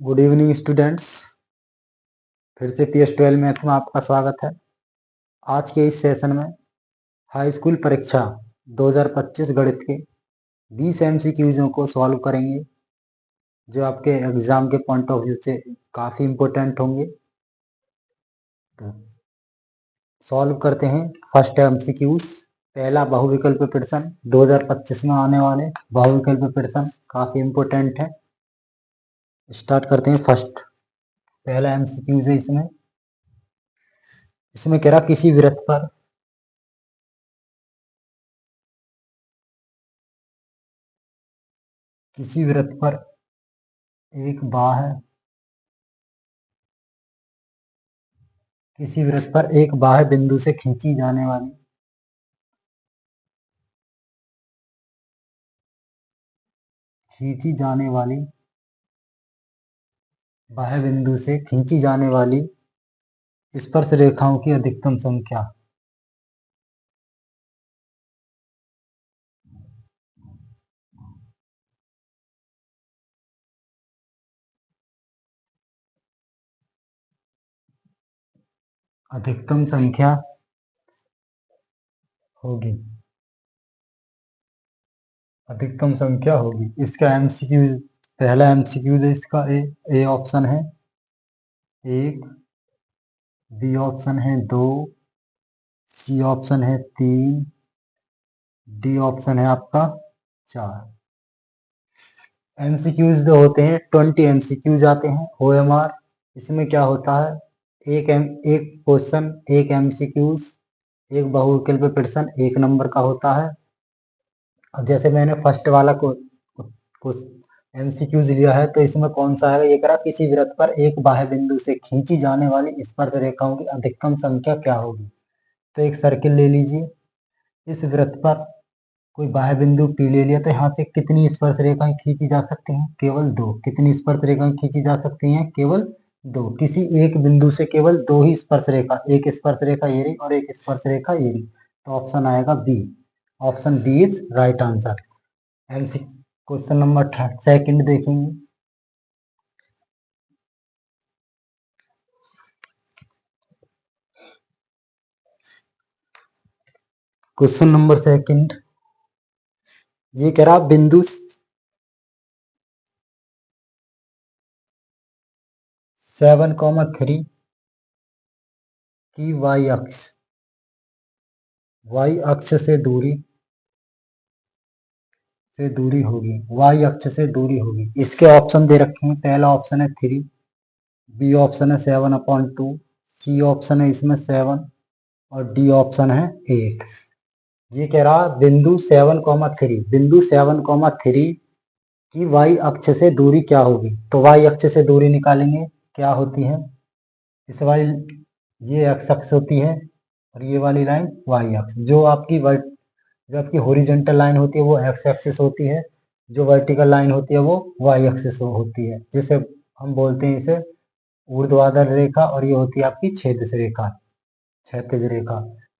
Good evening students. फिर से PS12 math में आपका स्वागत है। आज के इस सेशन में हाई स्कूल परीक्षा 2025 गणित के 20 MCQs को सॉल्व करेंगे, जो आपके एग्जाम के पॉइंट ऑफ व्यू से काफ़ी इम्पोर्टेंट होंगे। तो सॉल्व करते हैं फर्स्ट MCQs। पहला बहुविकल्प प्रश्न 2025 में आने वाले बहुविकल्प प्रश्न काफ़ी इम्पोर्टेंट है। स्टार्ट करते हैं। फर्स्ट पहला MCQ है इसमें कह रहा किसी वृत्त पर एक बाह्य बिंदु से खींची जाने वाली स्पर्श रेखाओं की अधिकतम संख्या। होगी इसका MCQ। पहला MCQ है इसका ए ऑप्शन है 1, बी ऑप्शन है 2, सी ऑप्शन है 3, डी ऑप्शन है आपका 4। MCQs जो होते हैं 20 MCQs आते हैं OMR। इसमें क्या होता है, एक क्वेश्चन एक MCQs, एक बहुविकल्प प्रश्न 1 नंबर का होता है। अब जैसे मैंने फर्स्ट वाला को MCQs लिया है, तो इसमें कौन सा है, ये कह रहा किसी वृत्त पर एक बाह्य बिंदु से खींची जाने वाली स्पर्श रेखाओं की अधिकतम संख्या क्या होगी। तो एक सर्किल ले लीजिए। इस वृत्त पर कोई बाह्य बिंदु P ले लिया, तो यहाँ से कितनी स्पर्श रेखाएं खींची जा सकती हैं, केवल 2। कितनी स्पर्श रेखाएं खींची जा सकती हैं, केवल 2। किसी एक बिंदु से केवल 2 ही स्पर्श रेखा, एक स्पर्श रेखा ये रही और एक स्पर्श रेखा ये रही। तो ऑप्शन आएगा B. Option B is right answer. MC question number second देखेंगे। क्वेश्चन नंबर सेकंड ये कह रहा बिंदु 7,3 की y अक्ष से दूरी होगी। y अक्ष से दूरी होगी। इसके ऑप्शन दे रखे हैं। पहला ऑप्शन है 3, बी ऑप्शन है 7/2, सी ऑप्शन है इसमें 7 और डी ऑप्शन है 8। ये कह रहा बिंदु 7,3 की y अक्ष से दूरी क्या होगी। तो y अक्ष से दूरी निकालेंगे, क्या होती है, इस वाली ये x अक्ष होती है और ये वाली लाइन y अक्ष। जो आपकी हॉरिजॉन्टल लाइन होती है वो x एक्सिस होती है, जो वर्टिकल लाइन होती है वो y एक्सिस होती है, जिसे हम बोलते हैं इसे ऊर्ध्वाधर रेखा, और ये होती है आपकी क्षैतिज रेखा।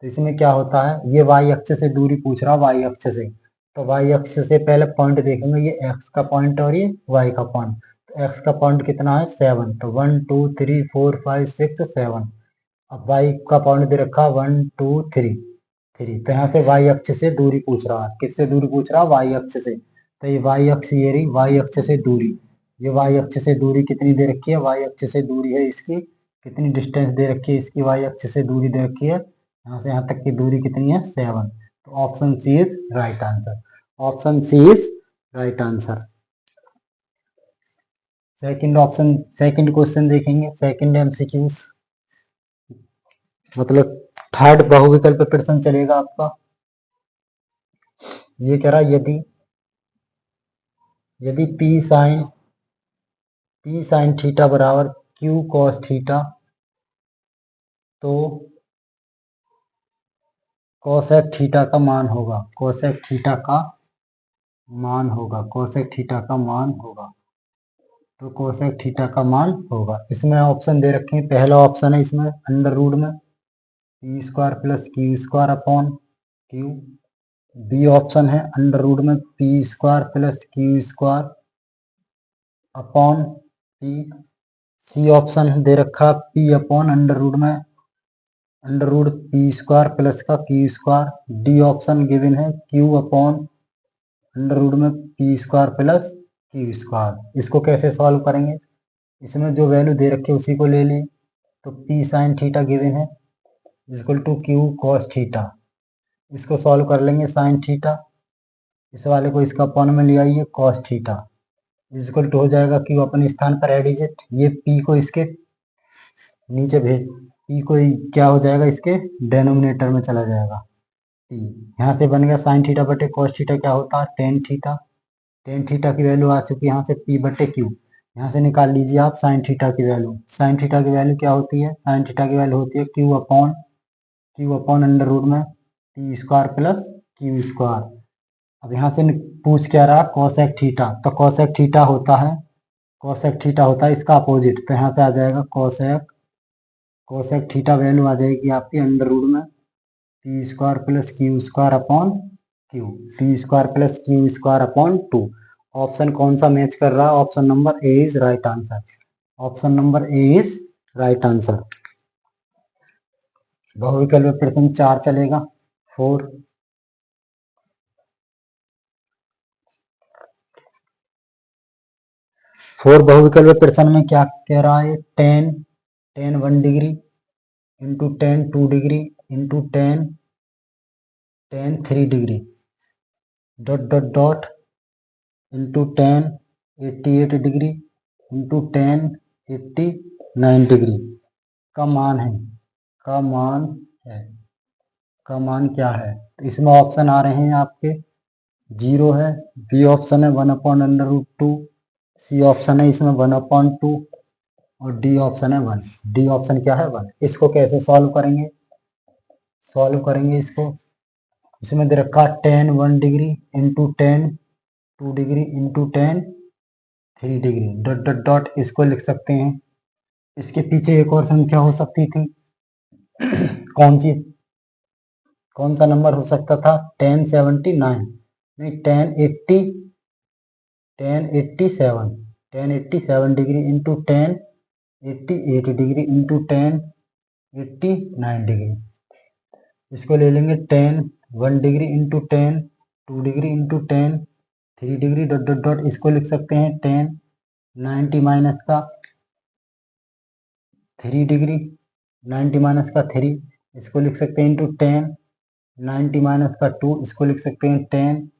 तो इसमें क्या होता है, ये y अक्ष से दूरी पूछ रहा y अक्ष से, तो y अक्ष से पहले पॉइंट देखेंगे, ये x का पॉइंट और ये y का पॉइंट। तो x का पॉइंट कितना है 7, तो 1 2 3 4 5 6 7। अब y का पॉइंट दे रखा 1 2 3 3, तो यहाँ से y अक्ष से दूरी पूछ रहा है। किससे दूरी पूछ रहा है, y अक्ष से। तो ये y अक्ष ये रही, y अक्ष से दूरी, ये y अक्ष से दूरी कितनी दे रखी है, y अक्ष से दूरी है इसकी, कितनी डिस्टेंस दे रखी है इसकी, y अक्ष से दूरी दे रखी है यहाँ से यहाँ तक की दूरी कितनी है 7। तो option C is right answer. Option C is right answer. Second question देखेंगे। सेकंड MCQs मतलब थर्ड बहुविकल्प प्रश्न चलेगा आपका। ये कह रहा यदि P sin थीटा बराबर Q cos थीटा, तो कोसेक थीटा का मान होगा। कोसेक थीटा का मान होगा। इसमें ऑप्शन दे रखे हैं। पहला ऑप्शन है इसमें अंडर रूट में P² + Q² upon Q। B option है अंडर रूट में P² + Q² upon P. C option दे रखा P upon under root P square plus का Q square. D option given है क्यू अपॉन अंडर रूट में P square plus Q square. इसको कैसे solve करेंगे? इसमें जो वैल्यू दे रखी है उसी को ले लिए। तो पी साइन थीटा गिवन है equal to Q cos theta. इसको सॉल्व कर लेंगे साइन थीटा, इस वाले को इसका अपॉन में ले आइए कॉस थीटा इक्वल टू हो जाएगा क्यू अपने स्थान पर एड इट। ये पी को इसके नीचे भेज, पी को क्या हो जाएगा इसके डेनोमिनेटर में चला जाएगा पी। यहाँ से बन गया साइन थीटा बटे कॉस थीटा क्या होता है टेन थीटा। टेन थीटा की वैल्यू आ चुकी है यहाँ से पी बटे क्यू। यहाँ से निकाल लीजिए आप साइन थीटा की वैल्यू। साइन थीटा की वैल्यू क्या होती है? साइन थीटा की वैल्यू होती है क्यू अपॉन अंडर रूट में P square plus Q square. अब यहाँ से पूछ क्या रहा कोसेक थीटा, तो कोसेक थीटा होता है इसका अपोजिट। तो यहाँ से आ जाएगा कोसेक थीटा वैल्यू आ जाएगी आपकी अंडर रूट में P square plus Q square upon Q, P square plus Q square upon 2। Option कौन सा मैच कर रहा है? Option number A is right answer. Option number A is right answer. बहुविकल्प प्रश्न 4 चलेगा। 4 बहुविकल्प प्रश्न में क्या कह रहा है? Ten 1 degree into ten 2 degree into ten 3 degree dot dot dot into ten 88 degree into ten 89 degree का मान है। का मान क्या है? तो इसमें ऑप्शन आ रहे हैं आपके 0 है, बी ऑप्शन है 1 upon under root 2, C option है इसमें 1 अपॉन 2 और डी ऑप्शन है 1। डी ऑप्शन क्या है 1। इसको कैसे सॉल्व करेंगे? इसको, इसमें दे रखा ten 1 degree into ten 2 degree into ten 3 degree dot dot dot. इसको लिख सकते हैं, इसके पीछे एक और संख्या हो सकती थी कौन सा नंबर हो सकता था? 1079 नहीं 1087 degree into 1088 degree into 1089 degree. इसको ले लेंगे 1 degree into 2 degree into 3 degree dot dot dot. इसको लिख सकते हैं 90 माइनस का 3 डिग्री 90 माइनस का 3 इसको लिख सकते हैं इंटू 90 माइनस का 2 इसको लिख सकते हैं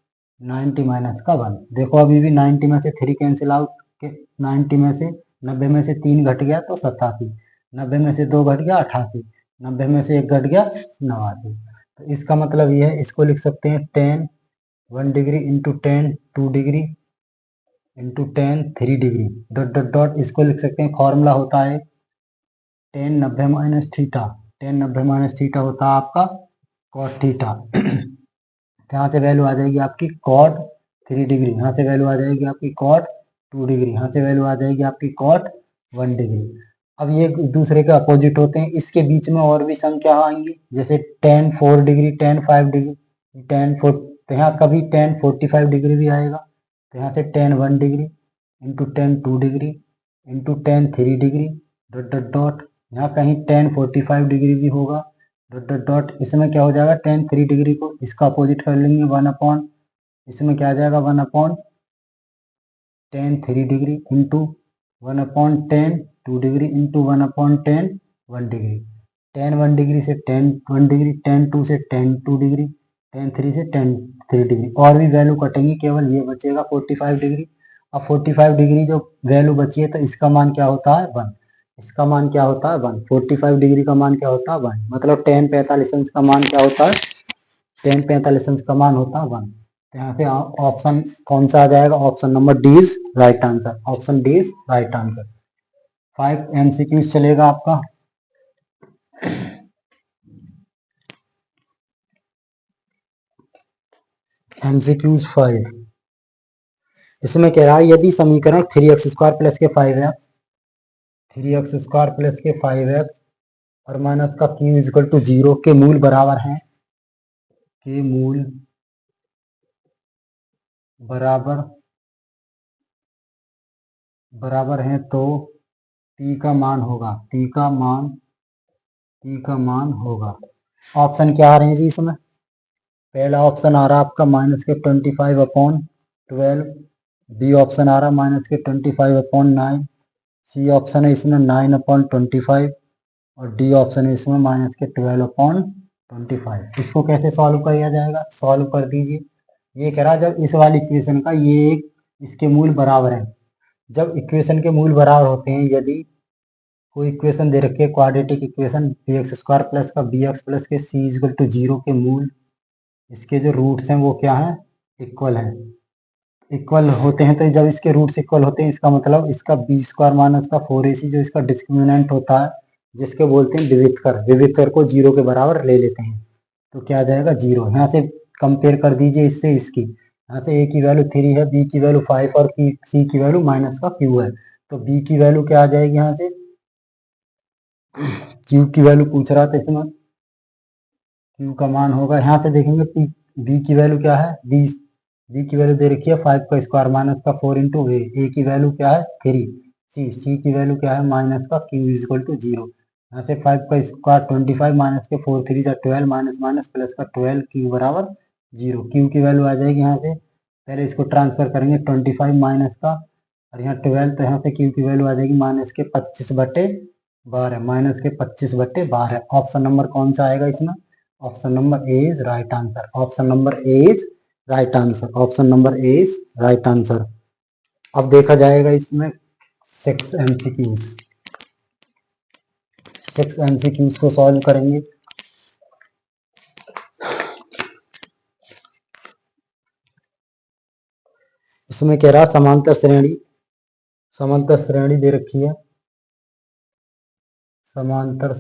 90 माइनस का 1। देखो अभी भी 90 में से 3 कैंसिल आउट, 90 में से 90 में से 3 घट गया तो 87, 90 में से 2 घट गया 88, 90 में से 1 घट गया 89। तो इसका मतलब ये है, इसको लिख सकते हैं 1 degree into 2 degree into 3 degree dot dot dot. इसको लिख सकते हैं, फॉर्मूला होता है 90 माइनस थीटा। 90 माइनस थीटा होता है आपका कॉट थीटा। यहाँ से वैल्यू आ जाएगी आपकी कॉट 3 डिग्री, यहाँ से वैल्यू आ जाएगी आपकी कॉट 2 डिग्री, यहाँ से वैल्यू आ जाएगी आपकी कॉट 1 डिग्री। अब ये दूसरे के अपोजिट होते हैं। इसके बीच में और भी संख्या आएंगी, जैसे 10 4 डिग्री 10 5 डिग्री 10 4, तो यहाँ कभी 10 45 डिग्री भी आएगा। तो यहाँ से 10 1 degree into 10 2 degree into 10 3 degree dot dot dot. यहाँ कहीं 10 45 डिग्री भी होगा डॉट डॉट डॉट। इसमें क्या हो जाएगा 10 3 डिग्री को इसका अपोजिट कर लेंगे 1 अपॉन, इसमें क्या आ जाएगा 1 upon 10 3 degree into 1 upon 10 2 degree into 1 upon 10 1 degree. 10 1 degree से 10 1 डिग्री, 10 2 से 10 2 डिग्री, 10 3 से 10 3 डिग्री। और भी वैल्यू कटेंगी, केवल ये बचेगा 45 डिग्री। अब 45 डिग्री जो वैल्यू बची है तो इसका मान क्या होता है 1। इसका मान क्या होता है 1। 45 डिग्री का मान क्या होता है 1। मतलब 10 45 का मान क्या होता है 10 45 का मान होता है 1। तो यहाँ पे ऑप्शन कौन सा आ जाएगा? Option number D is right answer. Option D is right answer. 5 MCQs चलेगा आपका। एमसीक्यूज 5, इसमें कह रहा है यदि समीकरण 3x स्क्वायर प्लस के 5x और माइनस का q इक्वल टू 0 के मूल बराबर हैं, के मूल बराबर बराबर हैं तो p का मान होगा, p का मान होगा। ऑप्शन क्या आ रहे हैं जी इसमें? पहला ऑप्शन आ रहा है आपका -25/12, बी ऑप्शन आ रहा है -25/9, सी ऑप्शन है इसमें 9/25 और डी ऑप्शन है इसमें -12/25। इसको कैसे सॉल्व किया जाएगा? सॉल्व कर दीजिए। ये कह रहा है जब इस वाली इक्वेशन का ये एक इसके मूल बराबर है। जब इक्वेशन के मूल बराबर होते हैं, यदि कोई इक्वेशन दे रखी है क्वाड्रेटिक इक्वेशन bx² प्लस का bx प्लस के c इक्वल टू 0 के मूल, इसके जो रूट्स हैं वो क्या हैं? इक्वल हैं। इक्वल होते हैं तो जब इसके रूट्स इक्वल होते हैं इसका मतलब इसका b² माइनस का 4ac जो इसका डिस्क्रिमिनेंट होता है, जिसके बोलते हैं विवित्तर को 0 के बराबर ले लेते हैं, तो क्या आ जाएगा? 0। यहाँ से कंपेयर कर दीजिए इससे इसकी। यहाँ से a की वैल्यू 3 है, b की वैल्यू 5 और c की वैल्यू माइनस का q है, तो b की वैल्यू क्या आ जाएगी? यहाँ से q की वैल्यू पूछ रहा था इसमें, q का मान होगा, यहाँ से देखेंगे b की वैल्यू क्या है? b की वैल्यू दे रखी है 5 का स्क्वायर माइनस का 4 इंटू a की वैल्यू क्या है? 3, c की वैल्यू क्या है? माइनस का q इक्वल टू 0। यहाँ से 5 का स्क्वायर 25 माइनस के 4 3 जा 12 माइनस माइनस प्लस का 12 q बराबर 0। q की वैल्यू आ जाएगी यहाँ से, पहले इसको ट्रांसफर करेंगे 25 माइनस का और यहाँ 12, तो यहाँ से q की वैल्यू आ जाएगी -25/12, -25/12। ऑप्शन नंबर कौन सा आएगा इसमें? Option number A is right answer. Option number A is right answer. Option number A is right answer. अब देखा जाएगा इसमें 6 MCQs। 6 MCQs को सॉल्व करेंगे। इसमें कह रहा समांतर श्रेणी दे रखी है। समांतर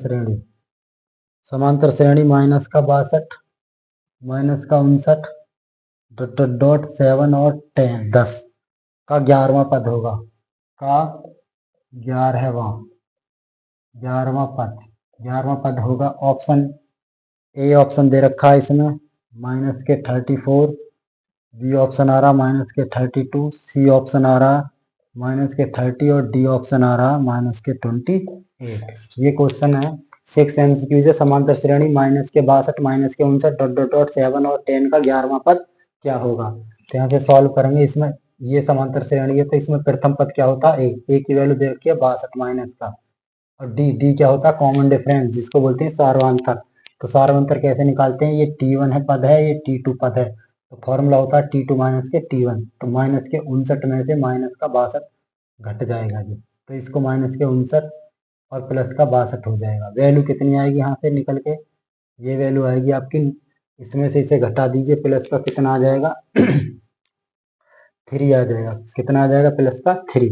श्रेणी माइनस का 62, माइनस का 59, .7 और 10 का 11वां पद होगा, का 11वां पद होगा। ऑप्शन ए ऑप्शन दे रखा है इसमें माइनस के 34, बी ऑप्शन आ रहा माइनस के 32, सी ऑप्शन आ रहा माइनस के 30 और डी ऑप्शन आ रहा माइनस के 28। ये क्वेश्चन है 6 MCQ है। समांतर श्रेणी माइनस के 62, माइनस के 59, .7 और 10 का 11वां पद क्या होगा? तो यहाँ से सॉल्व करेंगे। इसमें ये समांतर श्रेणी है तो इसमें प्रथम पद क्या होता है? ए की वैल्यू दे रखी है 62 माइनस का, और डी क्या होता है? कॉमन डिफरेंस, जिसको बोलते हैं सार्वंतर। तो सार्वंतर कैसे निकालते हैं? ये T1 है पद है, ये T2 पद है, तो फॉर्मूला होता है T2 माइनस के T1। तो माइनस के 59 में से माइनस का 62 घट जाएगा जी, तो इसको माइनस के 59 और प्लस का 62 हो जाएगा। वैल्यू कितनी आएगी यहाँ से निकल के? ये वैल्यू आएगी आपकी, इसमें से इसे घटा दीजिए, प्लस का कितना आ जाएगा? 3 आ जाएगा। कितना आ जाएगा? प्लस का 3।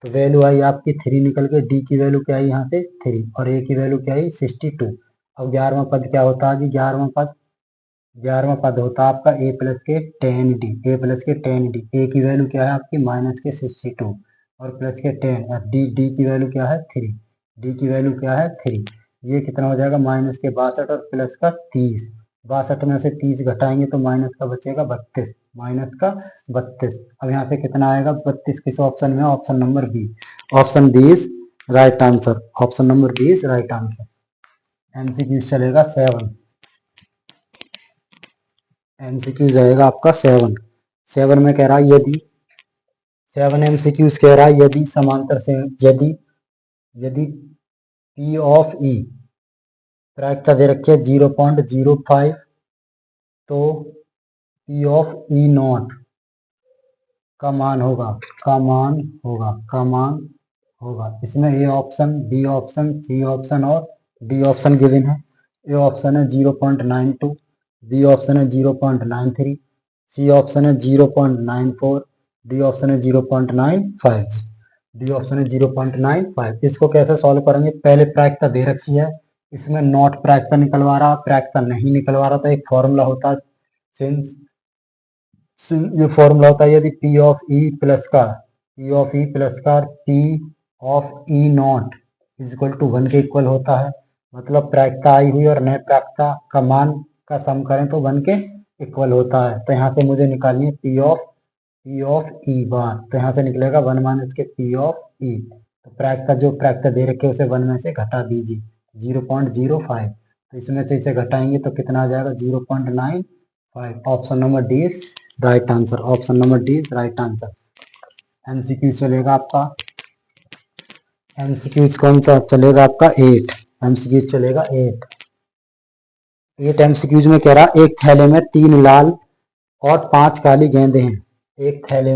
तो वैल्यू आई आपकी 3 निकल के। डी की वैल्यू क्या आई यहाँ से? 3 और ए की वैल्यू क्या आई? 62। अब 11वां पद क्या होता है जी? 11वां पद होता है आपका ए प्लस के 10d। ए प्लस के 10d। ए की वैल्यू क्या है आपकी? माइनस के 62 और प्लस के 10 और डी की वैल्यू क्या है? 3। डी की वैल्यू क्या है? 3। ये कितना हो जाएगा? माइनस के 62 और प्लस का 30। 62 में से 30 घटाएंगे तो माइनस का बचेगा 32, माइनस का 32। अब यहाँ पे कितना आएगा? 32 किस ऑप्शन में? Option number B. Option B is right answer. Option number B is right answer. MCQ चलेगा 7। MCQ जाएगा आपका 7 में कह रहा है यदि 7 MCQ कह रहा है यदि समांतर से यदि P ऑफ E प्रायिकता दे रखी है 0.05, तो P ऑफ E नॉट का मान होगा। इसमें A option, B option, C option और डी ऑप्शन गिवन है। ए ऑप्शन है 0.92, बी ऑप्शन है 0.93, सी ऑप्शन है 0.94, डी ऑप्शन है 0.95। डी ऑप्शन है 0.95। इसको कैसे सॉल्व करेंगे? पहले प्रायिकता दे रखी है, इसमें नॉट प्रायिकता निकलवा रहा, प्रायिकता नहीं निकलवा रहा, तो एक फॉर्मूला होता है सिंस ये फॉर्मूला होता है यदि P ऑफ E प्लस का P of E not is equal to 1 के इक्वल होता है, मतलब प्रायिकता आई हुई और नए प्रायिकता का मान का सम करें तो 1 के इक्वल होता है। तो यहाँ से मुझे निकालनी है P ऑफ पी ऑफ ई बार, तो यहाँ से निकलेगा 1 माइनस के पी ऑफ ई। तो प्रायिकता जो प्रायिकता दे रखे उसे 1 में से घटा दीजिए 0.05, तो इसमें से इसे घटाएंगे तो कितना आ जाएगा 0.95। Option number D is right answer, option number D is right answer. MCQ चलेगा आपका, एमसीक्यूज कौन सा चलेगा आपका 8, एमसीक्यूज चलेगा 8 एमसीक्यूज में कह रहा एक थैले में 3 लाल और 5 काली गेंदें हैं। एक थैले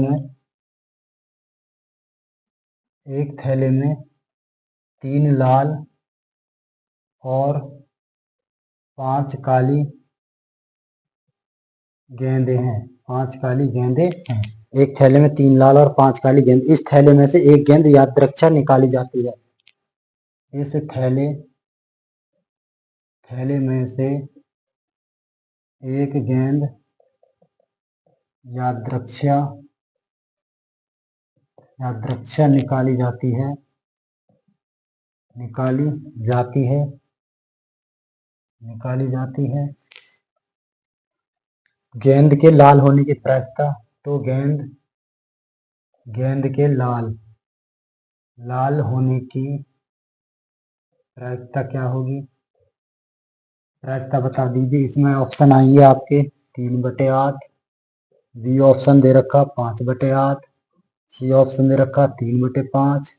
में 3 लाल और 5 काली गेंदें हैं, 5 काली गेंदें हैं। एक थैले में 3 लाल और 5 काली गेंद, इस थैले में से एक गेंद यादृच्छा निकाली जाती है। इस थैले में से एक गेंद यादृच्छा निकाली जाती है। गेंद के लाल होने की प्रायिकता, तो गेंद के लाल होने की प्रायिकता क्या होगी, प्रायिकता बता दीजिए। इसमें ऑप्शन आएंगे आपके 3/8, बी ऑप्शन दे रखा 5/8, सी ऑप्शन दे रखा 3/5,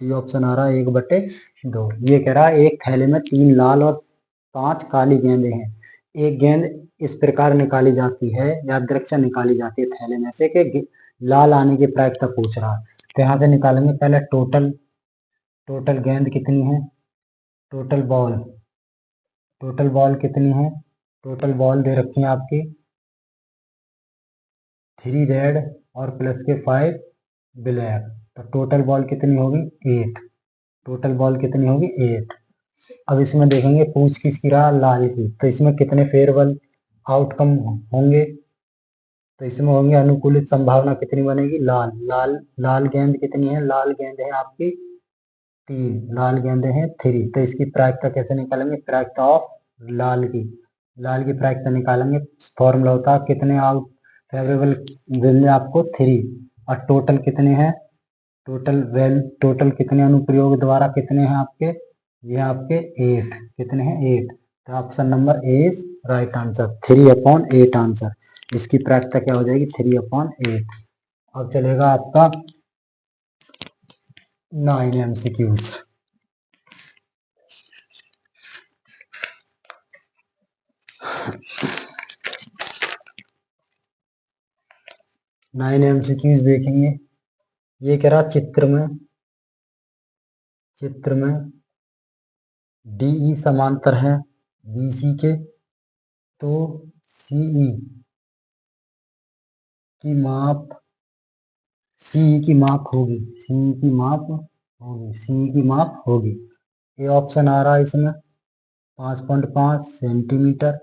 डी ऑप्शन आ रहा है 1/2। ये कह रहा है एक थैले में 3 लाल और 5 काली गेंदें हैं। एक गेंद इस प्रकार निकाली जाती है, यादृच्छा निकाली जाती है थैले में से कि लाल आने की प्रायिकता पूछ रहा है। तो यहाँ से निकालेंगे पहले टोटल गेंद कितनी है, टोटल बॉल कितनी है। टोटल बॉल दे रखी है आपकी 3 रेड और प्लस के 5 ब्लैक, तो टोटल बॉल कितनी होगी 8। टोटल बॉल कितनी होगी 8। अब इसमें देखेंगे पूछ किसकी रहा, लाल की, तो इसमें कितने फेयरेबल आउटकम होंगे, तो इसमें होंगे अनुकूलित संभावना कितनी बनेगी, लाल गेंद कितनी है, लाल गेंद है आपकी 3, लाल गेंदे हैं 3। तो इसकी प्रायिकता कैसे निकालेंगे, प्रायिकता ऑफ लाल की प्रायिकता निकालेंगे। फॉर्मूला होता है कितने आउट फेवरेबल मिलने आपको 3, और टोटल कितने हैं, टोटल कितने अनुप्रयोग द्वारा कितने हैं आपके, ये आपके 8, कितने हैं 8। तो option number A is right answer, 3/8 answer. इसकी प्रायिकता क्या हो जाएगी 3/8। अब चलेगा आपका 9 एमसीक्यूज। नाइन एमसीक्यूज देखेंगे। ये कह रहा चित्र में डीई समांतर है बीसी के, तो सीई की माप होगी। ये ऑप्शन आ रहा है इसमें 5.5 सेंटीमीटर,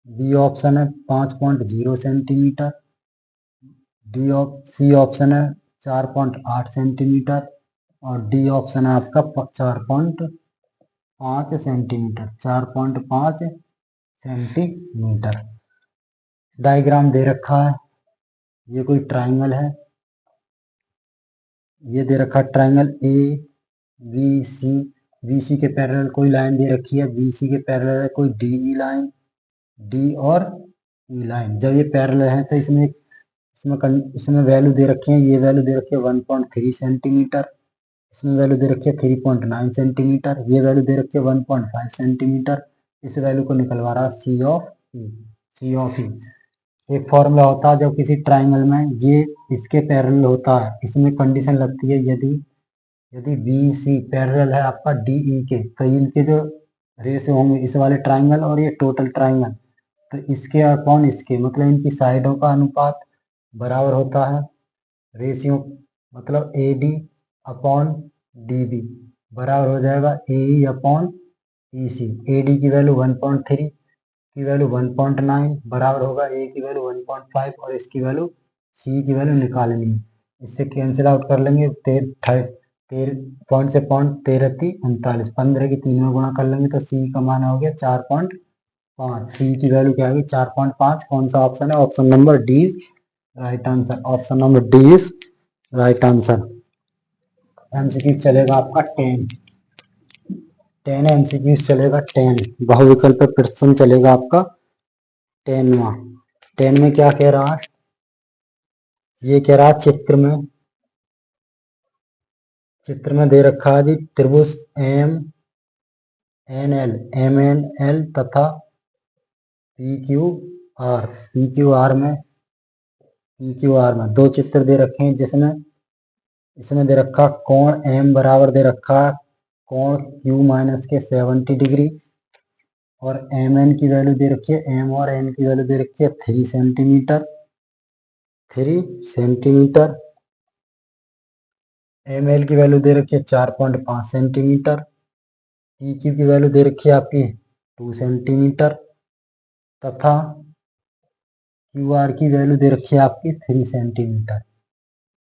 बी ऑप्शन है 5.0 सेंटीमीटर, सी ऑप्शन है 4.8 सेंटीमीटर, और डी ऑप्शन है आपका 4.5 सेंटीमीटर, 4.5 सेंटीमीटर। डायग्राम दे रखा है, ये कोई ट्राइंगल है, ये दे रखा है ट्राइंगल ए बी सी के पैरेलल कोई लाइन दे रखी है, बी सी के पैरेलल है कोई डी लाइन, डी और ई लाइन। जब ये पैरेलल है तो इसमें वैल्यू दे रखी है, ये वैल्यू दे रखी है 1.3 सेंटीमीटर, इसमें वैल्यू दे रखी है 3.9 सेंटीमीटर, ये वैल्यू दे रखी है 1.5 सेंटीमीटर। इस वैल्यू को निकलवा रहा सी ऑफ ई। एक फॉर्मूला होता है जब किसी ट्राइंगल में ये इसके पैरेलल होता है, इसमें कंडीशन लगती है यदि बी सी पैरेलल है आपका डी ई के, तो इनके जो रेशियो होंगे इस वाले ट्राइंगल और ये टोटल ट्राइंगल, तो इसके अपॉन इसके मतलब इनकी साइडों का अनुपात बराबर होता है। रेशियो मतलब A D upon D B बराबर हो जाएगा A E upon E C. A D की वैल्यू 1.3 की वैल्यू 1.9 बराबर होगा ए की वैल्यू 1.5 और इसकी वैल्यू सी की वैल्यू निकालनी है। इससे कैंसिल आउट कर लेंगे, 13 से पॉइंट 13×3 = 39, 15 की 3 में गुणा कर लेंगे तो सी का मान हो गया 4.5। सी की वैल्यू क्या होगी 4.5। कौन सा ऑप्शन है, option number D right answer option number D is right answer. MCQ चलेगा आपका 10 एमसीक्यू चलेगा 10। बहुविकल्प प्रश्न चलेगा आपका 10वां। 10 में क्या कह रहा है, ये कह रहा है चित्र में दे रखा है जी त्रिभुज एम एन एल तथा पी क्यू आर में दो चित्र दे रखे हैं, जिसमें इसमें दे रखा कोण एम बराबर दे रखा कोण क्यू माइनस के 70 डिग्री और एम एन की वैल्यू दे रखी है, एम और एन की वैल्यू दे रखी है 3 सेंटीमीटर। एम एल की वैल्यू दे रखी है 4.5 सेंटीमीटर। पी क्यू की वैल्यू दे रखी है आपकी 2 सेंटीमीटर तथा क्यू आर की वैल्यू दे रखी है आपकी 3 सेंटीमीटर।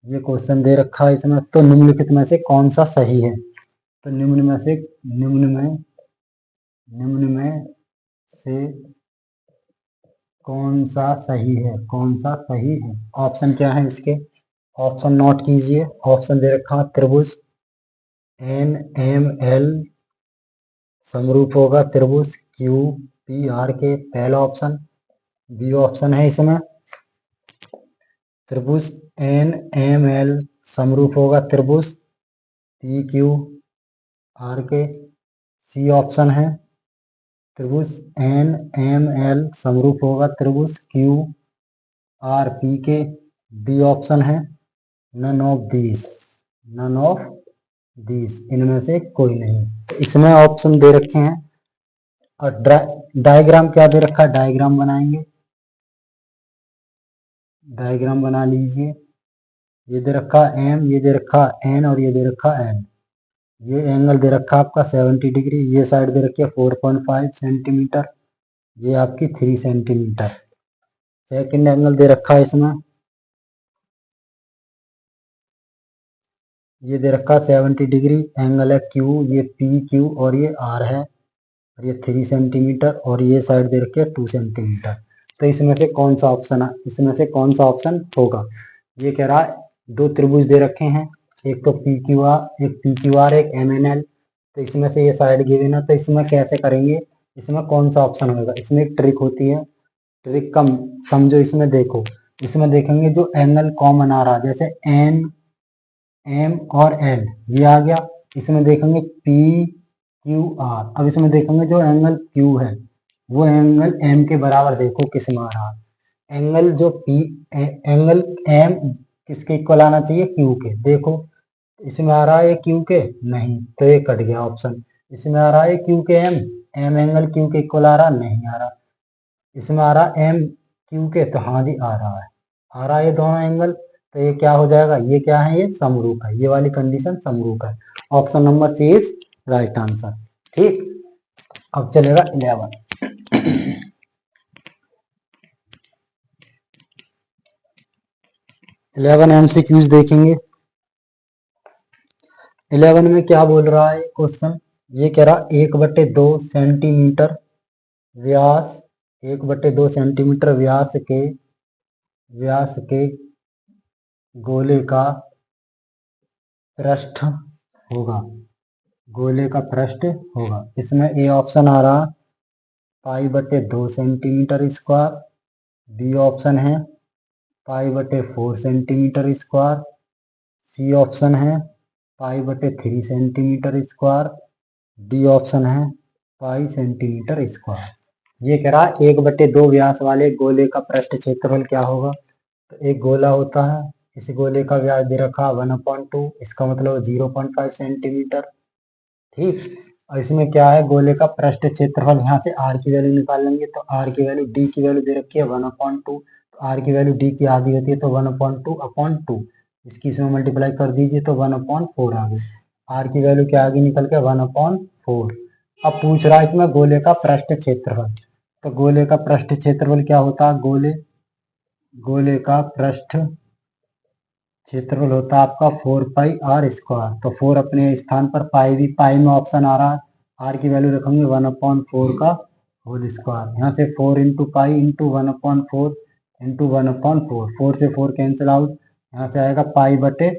ये क्वेश्चन दे रखा है इसमें, तो निम्नलिखित में से कौन सा सही है? तो निम्न में से कौन सा सही है? ऑप्शन क्या है इसके? ऑप्शन नोट कीजिए। ऑप्शन दे रखा है त्रिभुज एन एम एल समरूप होगा त्रिभुज क्यू पी आर के, पहला ऑप्शन। बी ऑप्शन है इसमें त्रिभुज एन एम एल समरूप होगा त्रिभुज पी क्यू आर के। सी ऑप्शन है त्रिभुज एन एम एल समरूप होगा त्रिभुज क्यू आर पी के। डी ऑप्शन है नन ऑफ दीस, इनमें से कोई नहीं। तो इसमें ऑप्शन दे रखे हैं और डायग्राम क्या दे रखा है, डायग्राम बनाएंगे। डायग्राम बना लीजिए। ये दे रखा एम, ये दे रखा एन और ये दे रखा एन। ये एंगल दे रखा आपका 70 डिग्री, ये साइड दे रखी है 4.5 सेंटीमीटर, ये आपकी 3 सेंटीमीटर। सेकंड एंगल दे रखा है इसमें, ये दे रखा 70 डिग्री एंगल है क्यू, ये पी क्यू और ये आर है और ये 3 सेंटीमीटर और ये साइड दे रखी है 2 सेंटीमीटर। तो इसमें से कौन सा ऑप्शन होगा? ये कह रहा है दो त्रिभुज दे रखे हैं, एक तो पी क्यू आर एक एम एन एल। तो इसमें से ये साइड गिवन है, तो इसमें कैसे करेंगे? इसमें कौन सा ऑप्शन होगा? इसमें एक ट्रिक होती है, ट्रिक कम समझो। इसमें देखो, इसमें देखेंगे जो एंगल कॉमन आ रहा है, जैसे एन एम और एल ये आ गया। इसमें देखेंगे पी क्यू आर। अब इसमें देखेंगे जो एंगल क्यू है वो एंगल एम के बराबर देखो किस में आ रहा है। एंगल एम किसके इक्वल आना चाहिए? क्यू के। देखो इसमें आ रहा है क्यू के, नहीं, तो ये कट गया ऑप्शन। इसमें आ रहा है क्यू के एम एंगल क्यू के इक्वल आ रहा, नहीं आ रहा। इसमें आ रहा एम क्यू के, तो हाँ जी आ रहा है ये दोनों एंगल। तो ये क्या हो जाएगा? ये क्या है? ये समरूप है, ये वाली कंडीशन समरूप है। Option number C is right answer. ठीक, अब चलेगा 11 एमसीक्यूज देखेंगे। 11 में क्या बोल रहा है क्वेश्चन? ये कह रहा 1/2 सेंटीमीटर व्यास 1/2 सेंटीमीटर व्यास के गोले का पृष्ठ होगा। इसमें ए ऑप्शन आ रहा π/2 सेंटीमीटर स्क्वायर। बी ऑप्शन है π/4 सेंटीमीटर स्क्वायर। सी ऑप्शन है π/3 सेंटीमीटर स्क्वायर। डी ऑप्शन है पाई सेंटीमीटर स्क्वायर। ये कह रहा 1/2 व्यास वाले गोले का पृष्ठ क्षेत्रफल क्या होगा? तो एक गोला होता है, इस गोले का व्यास दे रखा 1/2, इसका मतलब 0.5 सेंटीमीटर। ठीक, और इसमें क्या है? गोले का पृष्ठ क्षेत्रफल। यहाँ से आर की वैल्यू निकाल लेंगे, तो आर की वैल्यू डी की वैल्यू दे रखी है 1/2, तो आर की वैल्यू डी की आधी होती है, तो 1/2/2 इसकी इसमें मल्टीप्लाई कर दीजिए तो 1/4 आ गई। आर की वैल्यू क्या आ गई निकल के? 1/4। अब पूछ रहा है इसमें गोले का पृष्ठ क्षेत्रफल। तो गोले का पृष्ठ क्षेत्रफल क्या होता है? गोले का पृष्ठ क्षेत्रफल होता है आपका 4πr²। तो 4 अपने स्थान पर, पाई भी पाई में ऑप्शन आ रहा है, आर की वैल्यू रखेंगे 1/4 का होल स्क्वायर। यहाँ से 4 × पाई × 1/4 इंटू 1/4, 4 से 4 कैंसिल आउट, यहाँ से आएगा पाई बटे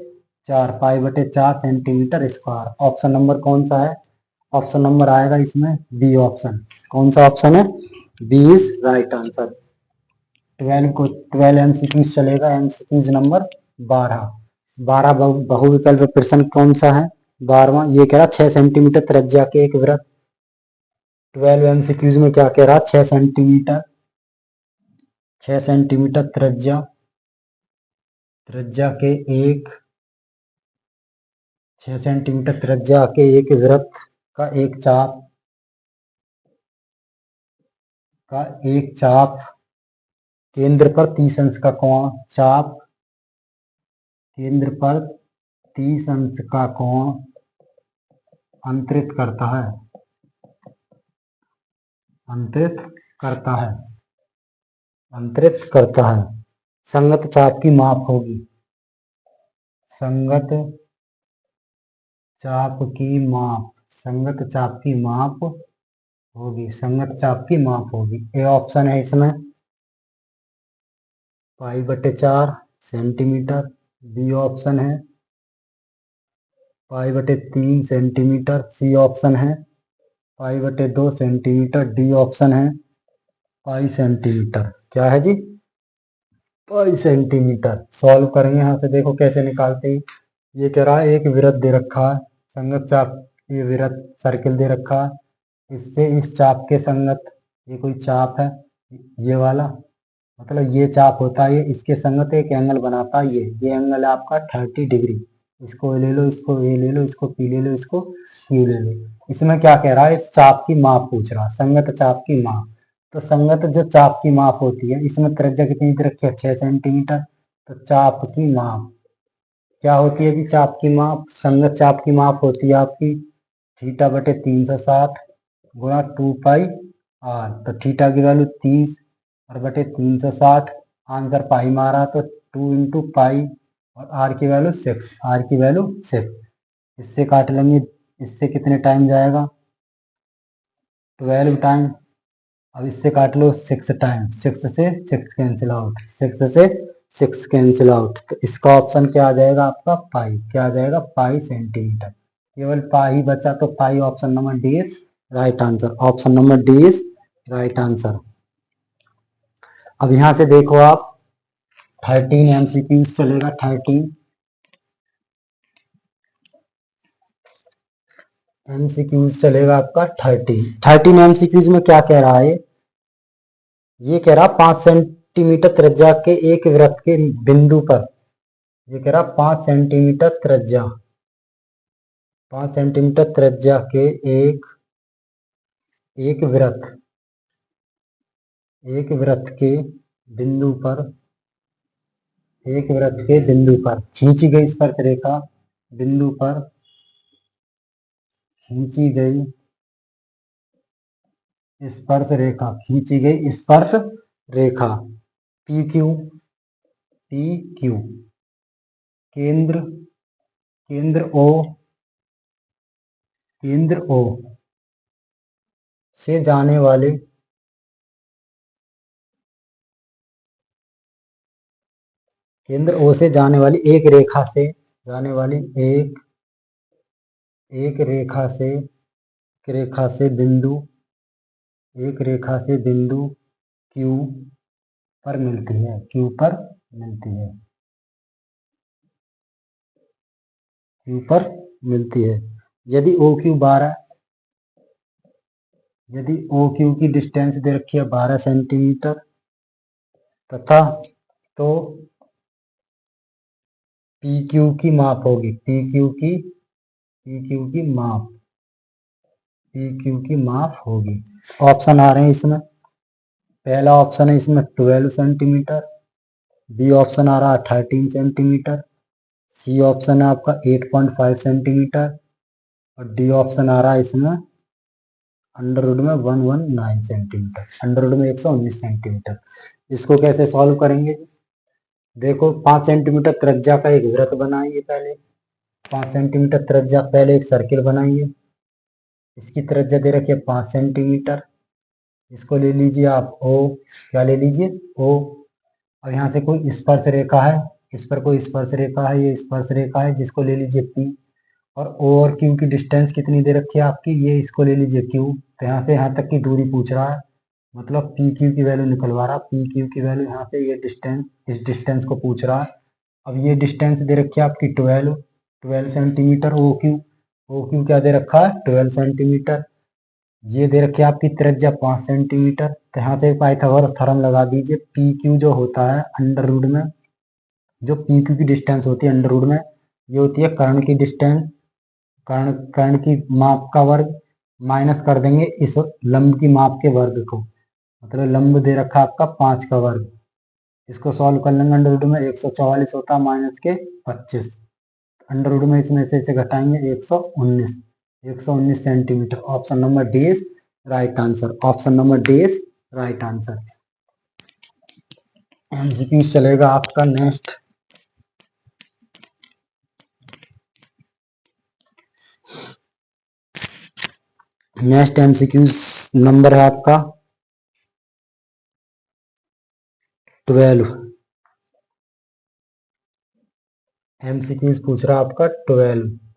4 सेंटीमीटर स्क्वायर। ऑप्शन नंबर कौन सा है? ऑप्शन नंबर आएगा इसमें बी ऑप्शन। कौन सा ऑप्शन है? B is right answer. 12 MCQs चलेगा। एमसीक्यूज नंबर 12 बहुविकल्प प्रश्न कौन सा है? 12वां। ये कह रहा 6 सेंटीमीटर त्रिज्या के एक वृत्त। 12 एमसीक्यूज में क्या कह रहा? 6 सेंटीमीटर त्रिज्या के एक 6 सेंटीमीटर त्रिज्या के एक वृत्त का एक चाप केंद्र पर 30 अंश का कोण, चाप केंद्र पर 30 अंश का कोण अंतरित करता है। संगत चाप की माप होगी। संगत चाप की माप होगी। ए ऑप्शन है इसमें पाई/4 सेंटीमीटर। बी ऑप्शन है पाई/3 सेंटीमीटर। सी ऑप्शन है पाई/2 सेंटीमीटर। डी ऑप्शन है पाई सेंटीमीटर। क्या है जी? पाई सेंटीमीटर। सॉल्व करेंगे यहाँ से, देखो कैसे निकालते हैं। ये कह रहा है एक वृत्त दे रखा है, संगत चाप, ये वृत्त सर्किल दे रखा है, इससे इस चाप के संगत, ये कोई चाप है ये वाला, मतलब ये चाप होता है, ये इसके संगत एक एंगल बनाता है। ये एंगल है आपका 30 डिग्री। इसको ले लो, इसको ए ले लो, इसको पी ले लो, इसको क्यू ले लो। इसमें क्या कह रहा है? इस चाप की माप पूछ रहा है, संगत चाप की माप। तो संगत जो चाप की माप होती है, इसमें त्रिज्या कितनी दे रखी है? 6 सेंटीमीटर। तो चाप की माप क्या होती है जी? चाप की माप, संगत चाप की माप होती है आपकी θ/360 गुणा 2 पाई आर। तो थीटा की वैल्यू 30 और बटे 360, आंसर पाई मारा तो 2 इंटू पाई, और आर की वैल्यू 6। इससे काट लेंगे, इससे कितने टाइम जाएगा? 12 टाइम। अब इससे काट लो 6 टाइम, 6 से 6 कैंसिल आउट। तो इसका ऑप्शन क्या आ जाएगा आपका? पाई। क्या आ जाएगा? Pi centimetre. केवल पाई बचा, तो pi option number D is right answer. Option number D is right answer. अब यहां से देखो आप, 13 एमसीक्यूज चलेगा। 13 एमसीक्यूज चलेगा आपका। 13 एमसीक्यूज में क्या कह रहा है? ये कह रहा 5 सेंटीमीटर त्रिज्या के एक वृत्त के बिंदु पर, ये कह रहा 5 सेंटीमीटर त्रिज्या के एक वृत्त के बिंदु पर, खींची गई स्पर्शरेखा, बिंदु पर खींची गई स्पर्श रेखा पी क्यू केंद्र ओ से जाने वाले एक रेखा से बिंदु क्यू पर मिलती है। यदि ओ क्यू की डिस्टेंस दे रखी है 12 सेंटीमीटर तथा तो पी क्यू की माप होगी, पी क्यू की माप होगी। ऑप्शन आ रहे हैं इसमें। पहला ऑप्शन है इसमें 12 सेंटीमीटर, बी ऑप्शन आ रहा है 13 सेंटीमीटर, सी ऑप्शन है आपका 8.5 सेंटीमीटर, और डी ऑप्शन आ रहा है इसमें अंडर रूट में 119 सेंटीमीटर, अंडर रूट में 119 सेंटीमीटर। इसको कैसे सॉल्व करेंगे? देखो 5 सेंटीमीटर त्रिज्या का एक वृत्त बनाएंगे। पहले 5 सेंटीमीटर त्रिज्या, पहले एक सर्किल बनाएंगे। इसकी त्रिज्या दे रखी है 5 सेंटीमीटर। इसको ले लीजिए आप ओ, क्या ले लीजिए? ओ। अब यहाँ से कोई स्पर्श रेखा है, इस पर कोई स्पर्श रेखा है, ये स्पर्श रेखा है जिसको ले लीजिए P, और O और Q की डिस्टेंस कितनी दे रखी है आपकी, ये इसको ले लीजिए Q। तो यहाँ से यहाँ तक की दूरी पूछ रहा है, मतलब पी क्यू की वैल्यू निकलवा रहा, पी क्यू की वैल्यू यहाँ से ये डिस्टेंस, इस डिस्टेंस को पूछ रहा है। अब ये डिस्टेंस दे रखी है आपकी 12 सेंटीमीटर। ओ क्यू क्या दे रखा है, 12 सेंटीमीटर। ये दे रखी है आपकी त्रिज्या 5 सेंटीमीटर। तो यहाँ से पाइथागोरस थ्योरम लगा दीजिए, पी क्यू जो होता है अंडर रूट में, जो पी क्यू की डिस्टेंस होती है अंडर रूट में, ये होती है कर्ण की डिस्टेंस, कर्ण की माप का वर्ग, माइनस कर देंगे इस लंब की माप के वर्ग को, मतलब लंब दे रखा आपका 5 का वर्ग। इसको सॉल्व कर लेंगे, अंडर रूट में 144 होता है माइनस के 25, अंडर रूट में इसमें से घटाएंगे 119 centimetre. Option number D is right answer. Option number D is right answer. MCQ चलेगा आपका नेक्स्ट। नेक्स्ट एमसीक्यू नंबर है आपका 12। एमसीक्यूज पूछ रहा आपका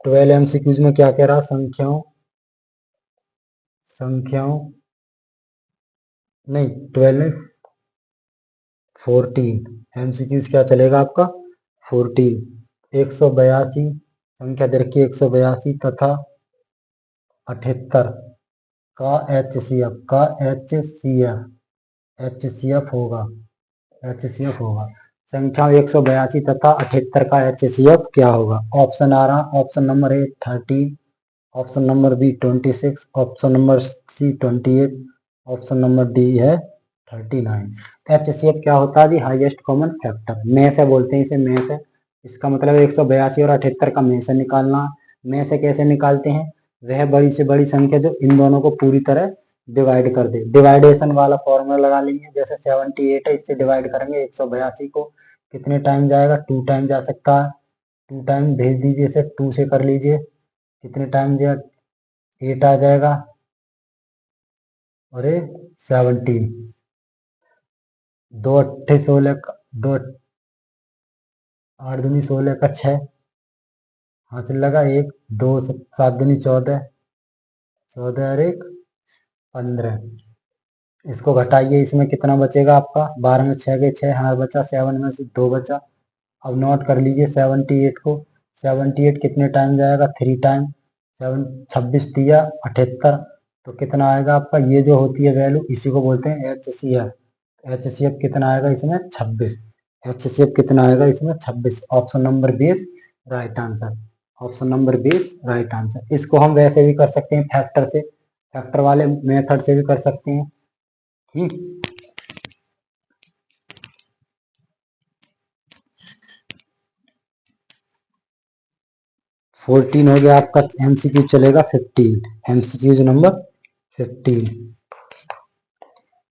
12 एमसीक्यूज में क्या कह रहा, संख्याओं नहीं 12 नहीं 14 एमसीक्यूज क्या चलेगा आपका 14। 182 संख्या दे रखी 182 तथा 78 का एचसीएफ होगा। संख्या 182 तथा 78 का एचसीएफ क्या होगा। ऑप्शन आ रहा, option number A 13, option number B 26, option number C 28, option number D है 39। एचसीएफ क्या होता है जी, हाईएस्ट कॉमन फैक्टर। में से बोलते हैं इसे, में से। इसका मतलब 182 और 78 का में से निकालना। में से कैसे निकालते हैं, वह बड़ी से बड़ी संख्या जो इन दोनों को पूरी तरह डिवाइड कर दे, डिवाइडेशन वाला फॉर्मूला लगा लेंगे। जैसे 78 है, इससे डिवाइड करेंगे 182 को, कितने टाइम जाएगा, 2 टाइम जा सकता है। 2 टाइम भेज दीजिए, इसे 2 से कर लीजिए, कितने टाइम जाएगा, 8 आ जाएगा, और 17, 2 8 16 2 8 दूनी 16 का 6 हासिल लगा, 1 2 7 दूनी 14, 14 और 1 15। इसको घटाइए, इसमें कितना बचेगा आपका, 12 में 6 के 6 हार बचा, 7 में से 2 बचा। अब नोट कर लीजिए 78 को, 78 कितने टाइम जाएगा, 3 टाइम, 26 दिया 78, तो कितना आएगा आपका, ये जो होती है वैल्यू, इसी को बोलते हैं एचसीएफ। एचसीएफ कितना आएगा इसमें 26। एचसीएफ कितना आएगा इसमें 26। Option number 20 right answer. Option number 20 right answer. इसको हम वैसे भी कर सकते हैं, फैक्टर से, फैक्टर वाले मेथड से भी कर सकते हैं। ठीक, 14 हो गया आपका। एमसीक्यू चलेगा 15, एमसीक्यूज नंबर 15।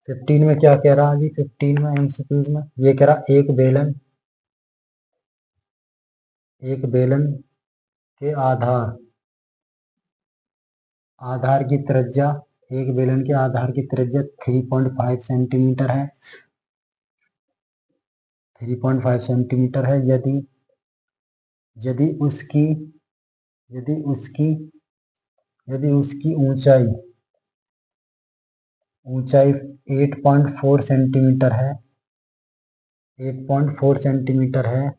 15 में क्या कह रहा है जी, 15 में एमसीक्यूज में ये कह रहा एक बेलन के आधार की त्रिज्या, एक बेलन के आधार की त्रिज्या 3.5 सेंटीमीटर है, 3.5 सेंटीमीटर है। यदि उसकी ऊंचाई 8.4 सेंटीमीटर है, 8.4 सेंटीमीटर है,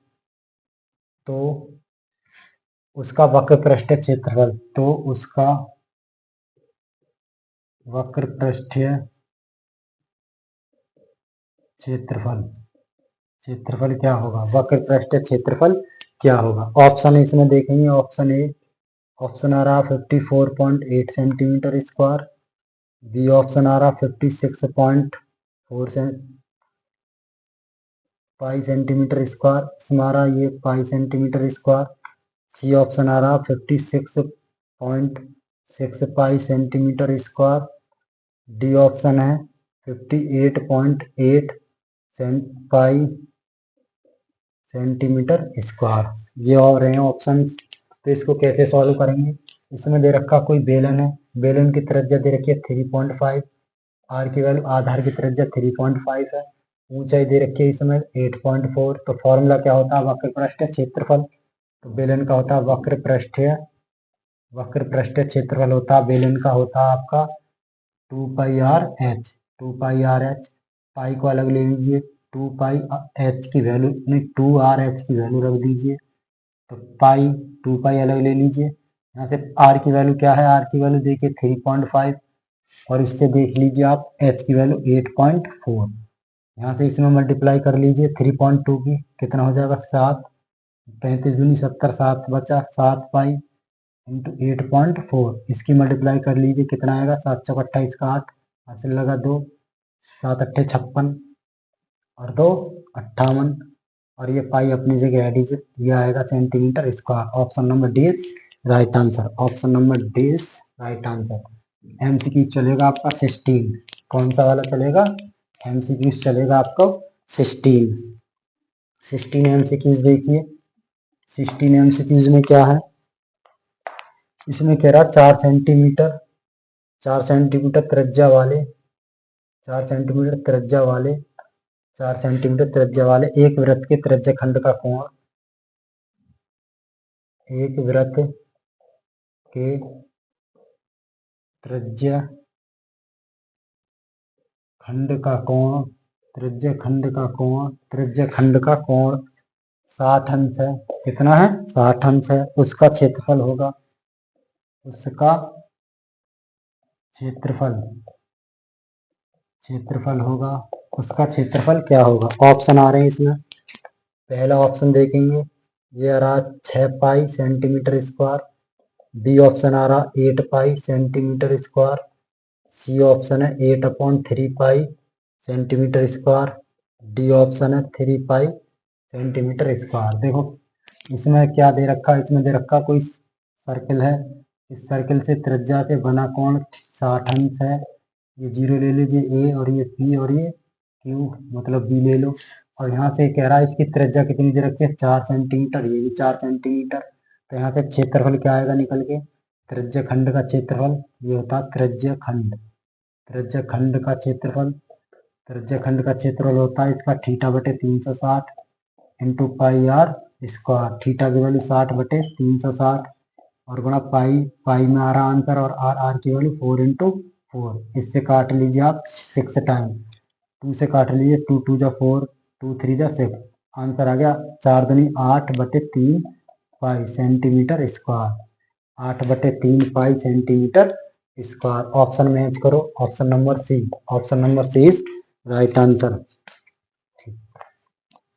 तो उसका वक्र पृष्ठीय क्षेत्रफल, वक्र पृष्ठीय क्षेत्रफल क्या होगा, वक्र पृष्ठीय क्षेत्रफल क्या होगा। ऑप्शन इसमें देखेंगे, ऑप्शन आ रहा 54.8 सेंटीमीटर स्क्वायर, बी ऑप्शन आ रहा 56.4 पाई सेंटीमीटर स्क्वायर, इसमें आ रहा ये pi centimetre square, C option आ रहा 56.6 pi centimetre square, D option है 58.8 पाई सेंटीमीटर स्क्वायर। ये और हैं ऑप्शन। तो इसको कैसे सॉल्व करेंगे, इसमें दे रखा कोई बेलन है, बेलन की त्रिज्या दे रखी है 3.5, आर की वैल्यू, आधार की त्रिज्या 3.5 है, ऊंचाई दे रखी है इसमें 8.4। तो फॉर्मूला क्या होता है वक्र पृष्ठ क्षेत्रफल। तो बेलन का होता है वक्र पृष्ठ क्षेत्रफल होता है बेलन का होता है आपका 2 पाई आर एच। 2 पाई आर एच, पाई को अलग ले लीजिए, 2 पाई एच की वैल्यू नहीं 2 आर एच की वैल्यू रख दीजिए। तो पाई 2 पाई अलग ले लीजिए। यहाँ से आर की वैल्यू क्या है, आर की वैल्यू देखिए 3.5 और इससे देख लीजिए आप एच की वैल्यू 8.4। यहाँ से इसमें मल्टीप्लाई कर लीजिए 3.2 की, कितना हो जाएगा 7। 35 दूनी 70, 7 बचा 7 पाई इंटू 8.4। इसकी मल्टीप्लाई कर लीजिए कितना आएगा 7 चौक 28 का 8, हासिल लगा 2, 7 अट्ठे 56 और 2 58 और ये पाई अपनी जगह है डिजिट, ये आएगा centimetre square. Option number D is right answer. Option number D is right answer. MCQ चलेगा आपका 16। कौन सा वाला चलेगा, एमसीक्यू चलेगा आपको 16। 16 एमसीक्यूज देखिए। 16 एमसीक्यूज में क्या है, इसमें कह रहा 4 सेंटीमीटर त्रिज्या वाले 4 सेंटीमीटर त्रिज्या वाले 4 सेंटीमीटर त्रिज्या वाले एक वृत्त के त्रिज्या खंड का कोण, एक वृत्त के त्रिज्या खंड का कोण, त्रिज्या खंड का कोण, त्रिज्या खंड का कोण 60 अंश है। कितना है 60 अंश है। उसका क्षेत्रफल होगा, उसका क्षेत्रफल क्षेत्रफल होगा, उसका क्षेत्रफल क्या होगा। ऑप्शन आ रहे हैं इसमें। पहला ऑप्शन देखेंगे, ये आ रहा 6 pi centimetre square. B option आ रहा 8 pi centimetre square. C option है 8/3 pi centimetre square. D option है 3 पाई सेंटीमीटर स्क्वायर। देखो इसमें क्या दे रखा है, इसमें दे रखा कोई सर्कल है, इस सर्कल से त्रिज्या से बना कोण 60 अंश है। ये 0 ले लीजिए ए और ये पी और ये क्यू मतलब बी ले लो। और यहाँ से कह रहा है इसकी त्रिज्या कितनी दे रखी है 4 सेंटीमीटर, ये भी 4 सेंटीमीटर। तो यहाँ से क्षेत्रफल क्या आएगा निकल के, त्रिज्या खंड का क्षेत्रफल, ये होता है त्रिज्या खंड। त्रिज्या खंड का क्षेत्रफल, त्रिज्या खंड का क्षेत्रफल होता है इसका θ/360 into pi R square. Theta की वैल्यू 60/360 और गुणा पाई, पाई में आ रहा आंसर और आर, आर की वैल्यू 4/4। इससे काट लीजिए आप 6 टाइम, 2 से काट लीजिए, 2 2 जा 4, 2 3 जा 6। आंसर आ गया 4 दूनी 8/3 pi centimetre square. 8/3 pi centimetre square. Option match करो, option number C. Option number C is right answer.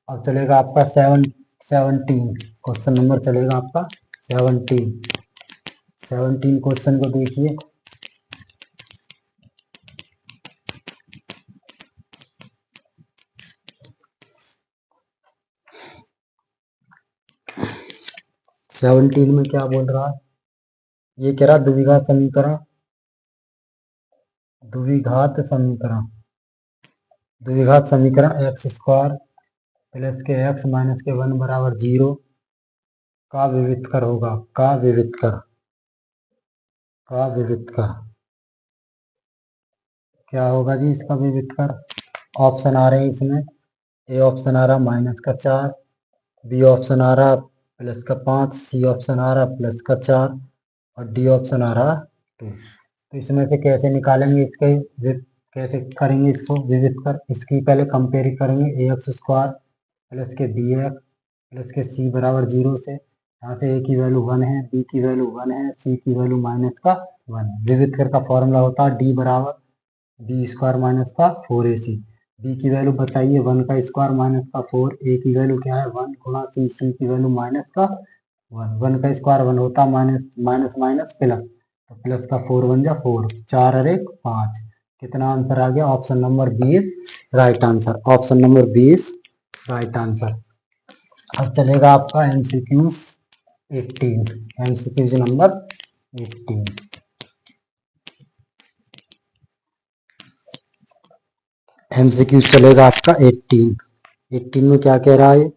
अब चलेगा आपका 17 क्वेश्चन नंबर चलेगा आपका 17 क्वेश्चन को देखिए। सेवनटीन में क्या बोल रहा है, ये कह रहा द्विघात समीकरण, द्विघात समीकरण, द्विघात समीकरण एक्स स्क्वायर प्लस के एक्स माइनस के 1 बराबर 0 का विविधकर होगा। का विविधकर, का विविधकर क्या होगा जी इसका विविधकर। ऑप्शन आ रहे हैं इसमें, ए ऑप्शन आ रहा -4, बी ऑप्शन आ रहा +5, सी ऑप्शन आ रहा +4 और डी ऑप्शन आ रहा 2। तो इसमें से कैसे निकालेंगे इसके, कैसे करेंगे इसको विविधकर। इसकी पहले कंपेयर करेंगे ए एक्स स्क्वायर प्लस के बी एक्स प्लस के सी बराबर 0 से। यहाँ से ए की वैल्यू 1 है, बी की वैल्यू 1 है, सी की वैल्यू -1 है। विविधकर का फॉर्मूला होता है डी बराबर बी स्क्वायर माइनस का 4ac। बी की वैल्यू बताइए 1 का स्क्वायर माइनस का 4, ए की वैल्यू क्या है 1 गुणा सी, सी की वैल्यू माइनस का 1, 1 का स्क्वायर 1 होता माइनस माइनस माइनस प्लस, तो प्लस का 4 1 जा 4, 4 और 1 5। कितना आंसर आ गया, option number B is right answer. Option number B is right answer. अब चलेगा आपका एमसीक्यूज 18, एमसीक्यूज नंबर 18। एमसीक्यू चलेगा आपका 18 में क्या कह रहा है,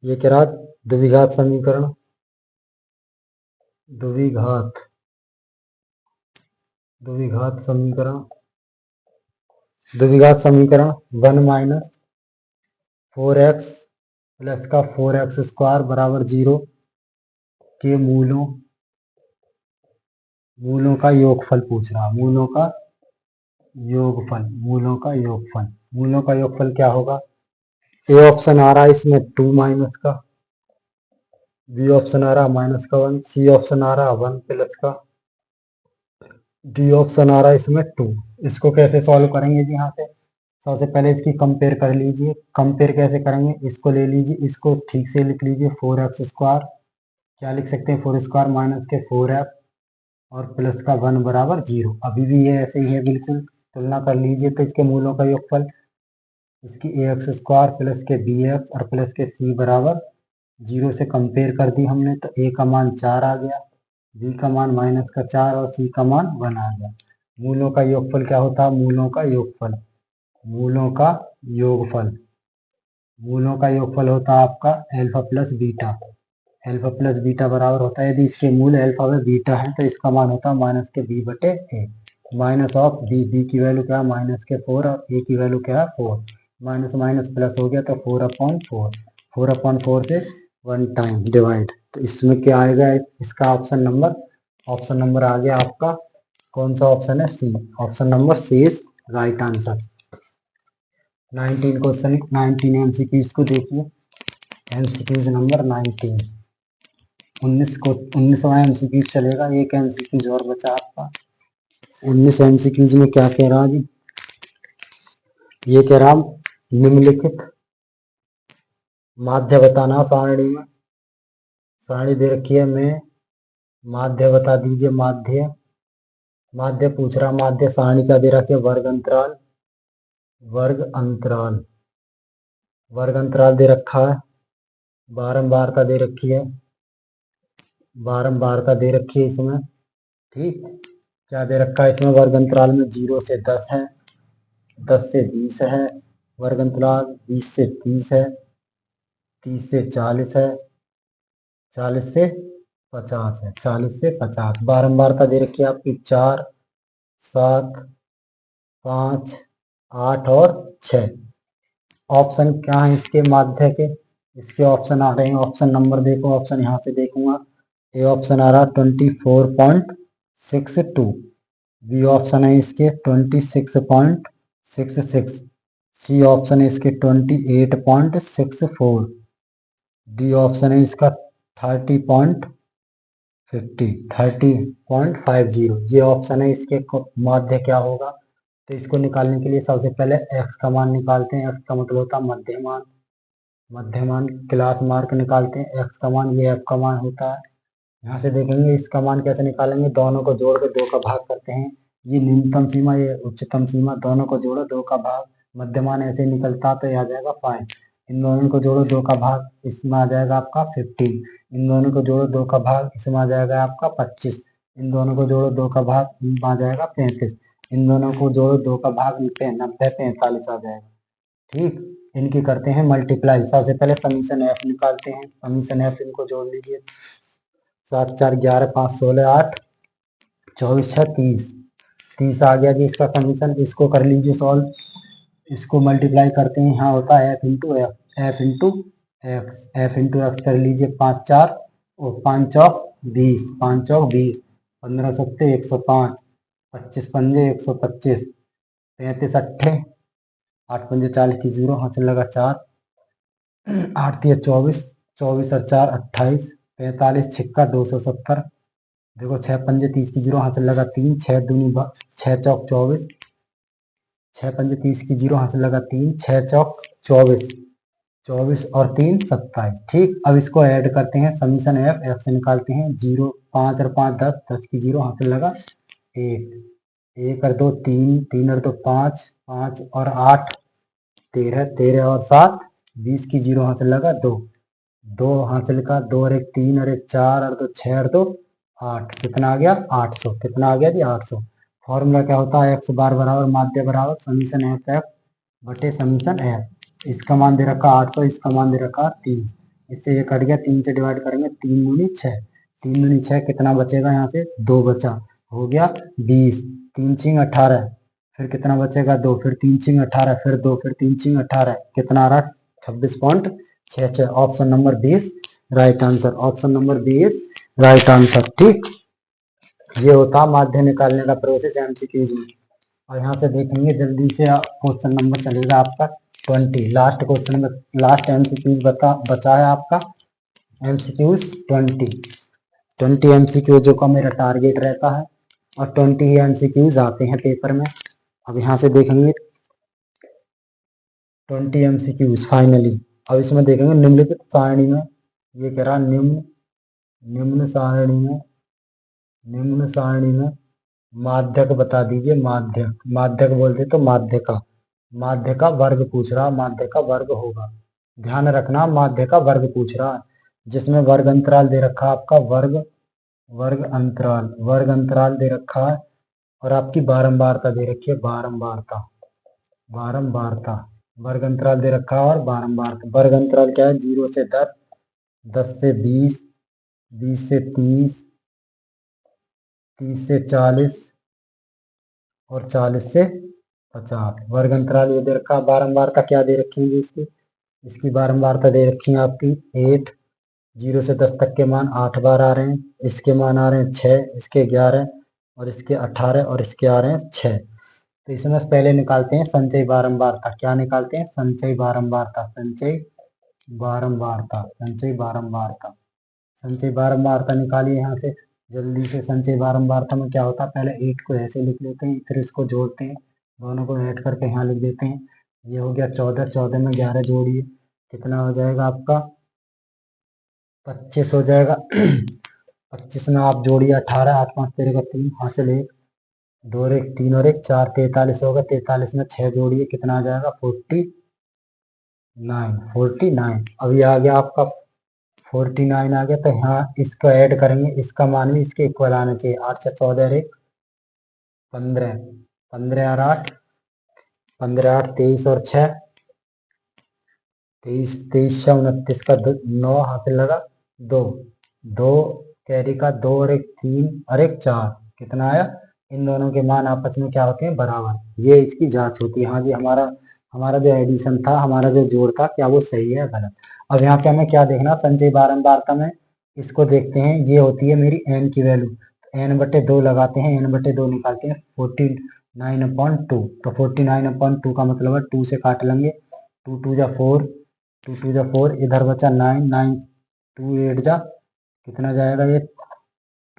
ये कह रहा द्विघात समीकरण, द्विघात, द्विघात समीकरण द्विघात समीकरण 1 माइनस 4x प्लस का 4x स्क्वायर बराबर 0 के मूलों का योगफल पूछ रहा। मूलों का योगफल क्या होगा? ए ऑप्शन आ रहा है इसमें 2 माइनस का, बी ऑप्शन आ रहा माइनस का 1, सी ऑप्शन आ रहा 1 प्लस का, डी ऑप्शन आ रहा है इसमें 2। इसको कैसे सॉल्व करेंगे जी? यहाँ से सबसे पहले इसकी कंपेयर कर लीजिए। कंपेयर कैसे करेंगे? इसको ले लीजिए, इसको ठीक से लिख लीजिए 4x स्क्वायर, क्या लिख सकते हैं 4 स्क्वायर माइनस के 4x और प्लस का 1 बराबर 0। अभी भी ये ऐसे ही है बिल्कुल। तुलना कर लीजिए तो इसके मूलों का योगफल, इसकी ax स्क्वायर प्लस के bx और प्लस के c बराबर 0 से कंपेयर कर दी हमने तो a का मान 4 आ गया, b का मान माइनस का 4 और c का मान 1 आ गया। मूलों का योगफल क्या होता है? मूलों का योगफल होता है आपका alpha plus beta. Alpha plus beta बराबर होता है, यदि इसके मूल अल्फा व बीटा है तो इसका मान होता है माइनस के बी बटे ए। माइनस ऑफ बी की वैल्यू क्या है? माइनस के 4 और ए की वैल्यू क्या है? 4। माइनस माइनस प्लस हो गया तो 4/4, 4/4 से 1 टाइम डिवाइड। तो इसमें क्या आएगा? इसका ऑप्शन नंबर आ गया आपका, कौन सा ऑप्शन है? C. Option number C is right answer. 19 question 19 MCQs को देखिए। MCQs number 19। 19वां एमसीक्यूज चलेगा, एक एमसीक्यूज और बचा आपका। 19 एमसीक्यूज में क्या कह रहा जी? ये कह रहा निम्नलिखित माध्य बताना। सारणी दे रखी है, मैं माध्य बता दीजिए। माध्य पूछ रहा। माध्य सारणी क्या दे रखी है? वर्ग अंतराल दे रखा है। बारंबारता दे रखी है, इसमें। ठीक, क्या दे रखा है इसमें? वर्ग अंतराल में 0 से 10 है, 10 से 20 है, वर्ग अंतराल 20 से 30 है, 30 से 40 है, 40 से 50 है, 40 से 50। बारंबारता दे रखी है आपकी 4, 7, 5, 8 और 6। ऑप्शन क्या है इसके माध्य के? इसके ऑप्शन आ रहे हैं। ऑप्शन नंबर देखो, ऑप्शन यहाँ से देखूंगा। ए ऑप्शन आ रहा 24.62, बी ऑप्शन है इसके 26.66, सी ऑप्शन है इसके 28.64, डी ऑप्शन है इसका 30.50। ये ऑप्शन है इसके माध्य क्या होगा? तो इसको निकालने के लिए सबसे पहले x का मान निकालते हैं। x का मतलब होता है मध्यमान क्लास मार्क निकालते हैं। x का मान, ये f का मान होता है। यहाँ से देखेंगे इसका मान कैसे निकालेंगे? दोनों को जोड़ के 2 का भाग करते हैं। ये न्यूनतम सीमा, ये उच्चतम सीमा, दोनों को जोड़ो 2 का भाग। मध्यमान ऐसे निकलता तो ये आ जाएगा 5। इन दोनों को जोड़ो 2 का भाग, इसमें आ जाएगा आपका 15। इन दोनों को जोड़ो 2 का भाग, इसमें आ जाएगा आपका 25। इन दोनों को जोड़ो 2 का भाग, इसमें आ जाएगा 35। इन दोनों को जोड़ो 2 का भाग, 90, 45 आ जाएगा। ठीक, इनकी करते हैं मल्टीप्लाई। सबसे पहले समीशन एफ निकालते हैं। समीशन एफ, इनको जोड़ लीजिए। 7 4 11 5 16 8 24 6 30, 30 आ गया जी इसका समीशन। इसको कर लीजिए सॉल्व। इसको मल्टीप्लाई करते हैं, यहाँ होता है एफ इंटू एक्स कर लीजिए। 5 4 और 5 चौक 20, 5 चौक 20, 15 सत्ते 105, 25 पंजे 125, 35 अट्ठे 8 पंजे 40 की 0, हाथ लगा 4, 8 3 24, 24 और 4 28, 45 छिक्का 270। देखो 6 पंजे 30 की 0, हाथ लगा 3, 6 दूनी 6 चौक 24, 6 पंजे 30 की 0, हाथ लगा 3, 6 चौक 24, 24 और 3 27। ठीक, अब इसको ऐड करते हैं। समीशन एफ से निकालते हैं। 0 5 और 5 10, 10 की 0, हाथ लगा 1, 1 और 2 3, 3 और 2 5, 5 और 8 13, 13 और 7 20 की 0, हाथ लगा 2, 2 हासिल का 2 और 1 3 और 1 4 और 2 6 और 2 8। कितना आ गया? 800। कितना आ गया जी? 800। फॉर्मूला क्या होता है? एक्स बार बराबर माध्य बराबर समीशन एफ बटे समीशन एफ। इसका मान दे रखा 800, इसका मान दे रखा 3। इससे ये कट गया, 3 से डिवाइड करेंगे, 3 दूनी 6, 3 दूनी 6, कितना बचेगा? यहाँ से 2 बचा, हो गया 20, 3 6 18, फिर कितना बचेगा 2, फिर 3 चिंग 18, फिर 2, फिर 3 चिंग 18, कितना आ रहा 26.66। Option number 20 right answer, option number 20 right answer. ठीक, ये होता माध्य निकालने का प्रोसेस एमसीक्यूज में। और यहाँ से देखेंगे जल्दी से क्वेश्चन नंबर चलेगा आपका 20, लास्ट क्वेश्चन में लास्ट एमसीक्यूज बचा है आपका एमसीक्यूज 20 एमसीक्यू जो का मेरा टारगेट रहता है, और 20 ही एमसीक्यूज आते हैं पेपर में। अब यहाँ से देखेंगे 20 एमसीक्यूज फाइनली। अब इसमें देखेंगे निम्नलिखित सारणी में, ये कह रहा निम्न सारणी में माध्यक बता दीजिए। माध्यक बोलते तो माध्य का वर्ग पूछ रहा, माध्य का वर्ग होगा, ध्यान रखना माध्य का वर्ग पूछ रहा है, जिसमें वर्ग अंतराल दे रखा आपका वर्ग अंतराल दे रखा है, और आपकी बारंबारता दे रखी है, बारंबारता वर्ग अंतराल दे रखा है और बारंबारता। वर्ग अंतराल क्या है 0 से 10, 10 से 20, 20 से 30, 30 से 40 और 40 से 50। वर्ग अंतराल ये दे रखा। बारंबारता क्या दे रखी है जी इसकी बारंबारता दे रखी है आपकी 8, 0 से 10 तक के मान 8 बार आ रहे हैं, इसके मान आ रहे हैं 6, इसके 11 और इसके 18 और इसके आ रहे हैं 6। तो इसमें से पहले निकालते हैं संचयी बारंबारता। क्या निकालते हैं? संचयी बारंबारता निकालिए यहाँ से जल्दी से। संचयी बारंबारता में क्या होता है, पहले 8 को ऐसे लिख लेते हैं, फिर इसको जोड़ते हैं, दोनों को ऐड करके यहाँ लिख देते हैं। ये हो गया 14, 14 में 11 जोड़िए, कितना हो जाएगा आपका 25 हो जाएगा। 25 में आप जोड़िए 18, 8 5 13 का 3, हासिल 1, 2 और 1 3 और 1 4, 43 होगा। 43 में 6 जोड़िए, कितना आ जाएगा 49। अभी आ गया आपका 49 आ गया, तो यहाँ इसका ऐड करेंगे, इसका मान भी इसके इक्वल आना चाहिए। 8 से 14 और 1 15, 15 और 8 23 और 6 23, 23 से 29 का 9 हासिल लगा 2, 2 कैरी का 2 और 1 3 और 1 4, कितना आया? इन दोनों के मान आपस में क्या होते हैं? बराबर। ये इसकी जांच होती है। हाँ जी, हमारा जो एडिशन था, हमारा जो जोड़ था, क्या वो सही है गलत। अब यहाँ पे हमें क्या देखना, संचयी बारंबारता में इसको देखते हैं। ये होती है मेरी n की वैल्यू, n/2 लगाते हैं, n/2 निकालते हैं 49/2। तो 49/2 का मतलब है 2 से काट लेंगे, 2 2 जा 4, 2 2 जा 4, इधर बचा 9, 9 2 8 जा, कितना जाएगा ये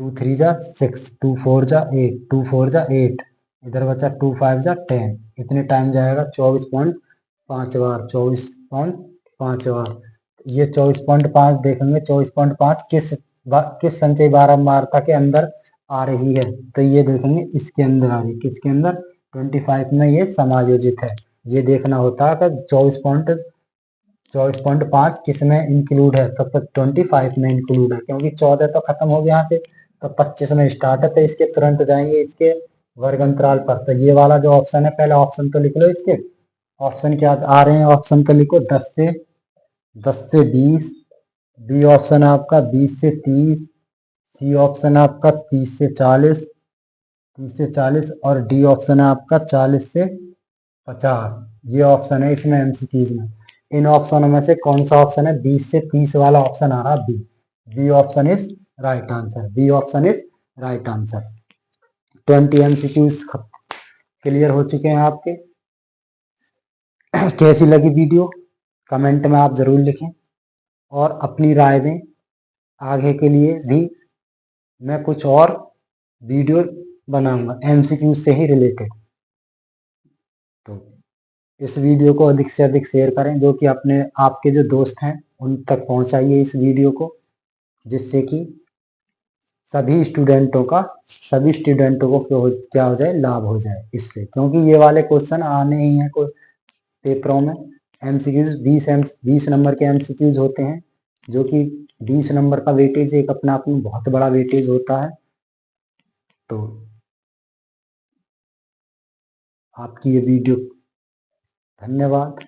2 3 जा 6, 2 4 जा 8, 2 4 जा 8, इधर बचा 2 5 जा 10, इतने टाइम जाएगा 24.5 बार, 24.5 बार। ये 24.5 देखेंगे, 24.5 किस संचयी बारंबारता के अंदर आ रही है, तो ये देखेंगे इसके अंदर आ रही है। किसके अंदर? 25 में ये समायोजित है। ये देखना होता है कि 24.5 किस में इंक्लूड है, तो 25 में इंक्लूड है, क्योंकि 14 तो खत्म हो गया यहाँ से, तो 25 में स्टार्ट है, तो इसके तुरंत जाएंगे इसके वर्ग अंतराल पर। तो ये वाला जो ऑप्शन है, पहले ऑप्शन तो लिख लो। इसके ऑप्शन क्या आ रहे हैं, ऑप्शन तो लिखो 10 से 20, बी ऑप्शन है आपका 20 से 30, सी ऑप्शन है आपका 30 से 40, और डी ऑप्शन है आपका 40 से 50। ये ऑप्शन है इसमें एमसीक्यूज में। इन ऑप्शनों में से कौन सा ऑप्शन है? 20 से 30 वाला ऑप्शन आ रहा B. B option is right answer, B option is right answer. 20 MCQs clear हो चुके हैं आपके। कैसी लगी वीडियो कमेंट में आप जरूर लिखें, और अपनी राय दें। आगे के लिए भी मैं कुछ और वीडियो बनाऊंगा एमसीक्यू से ही रिलेटेड। तो इस वीडियो को अधिक से अधिक शेयर करें, जो कि आपके जो दोस्त हैं उन तक पहुंचाइए इस वीडियो को, जिससे कि सभी स्टूडेंटों को क्या हो जाए, लाभ हो जाए इससे। क्योंकि ये वाले क्वेश्चन आने ही हैं पेपरों में। एमसीक्यूज 20 नंबर के एमसीक्यूज होते हैं, जो कि 20 नंबर का वेटेज एक अपना आप में बहुत बड़ा वेटेज होता है। तो आपकी ये वीडियो, धन्यवाद।